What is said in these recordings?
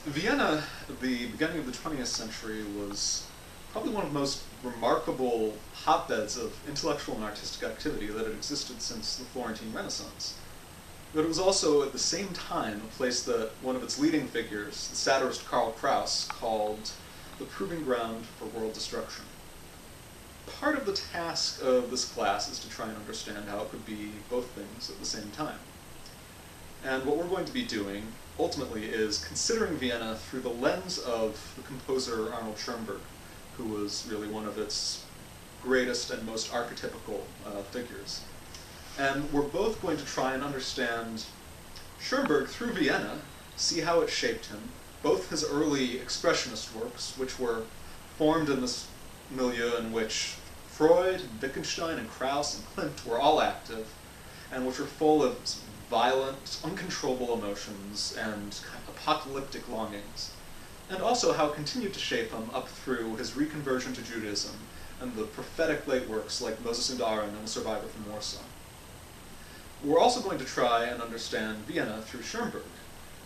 Vienna, at the beginning of the 20th century, was probably one of the most remarkable hotbeds of intellectual and artistic activity that had existed since the Florentine Renaissance. But it was also, at the same time, a place that one of its leading figures, the satirist Karl Kraus, called the proving ground for world destruction. Part of the task of this class is to try and understand how it could be both things at the same time. And what we're going to be doing, ultimately, is considering Vienna through the lens of the composer Arnold Schoenberg, who was really one of its greatest and most archetypical figures. And we're both going to try and understand Schoenberg through Vienna, see how it shaped him, both his early expressionist works, which were formed in this milieu in which Freud, and Wittgenstein, and Krauss, and Klimt were all active, and which were full of violent, uncontrollable emotions and apocalyptic longings, and also how it continued to shape him up through his reconversion to Judaism and the prophetic late works like Moses and Aaron and The Survivor from Warsaw. We're also going to try and understand Vienna through Schoenberg,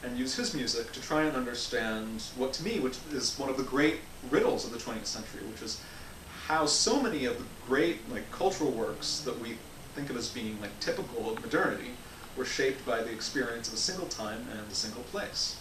and use his music to try and understand what, to me, which is one of the great riddles of the 20th century, which is how so many of the great cultural works that we think of as being typical of modernity were shaped by the experience of a single time and a single place.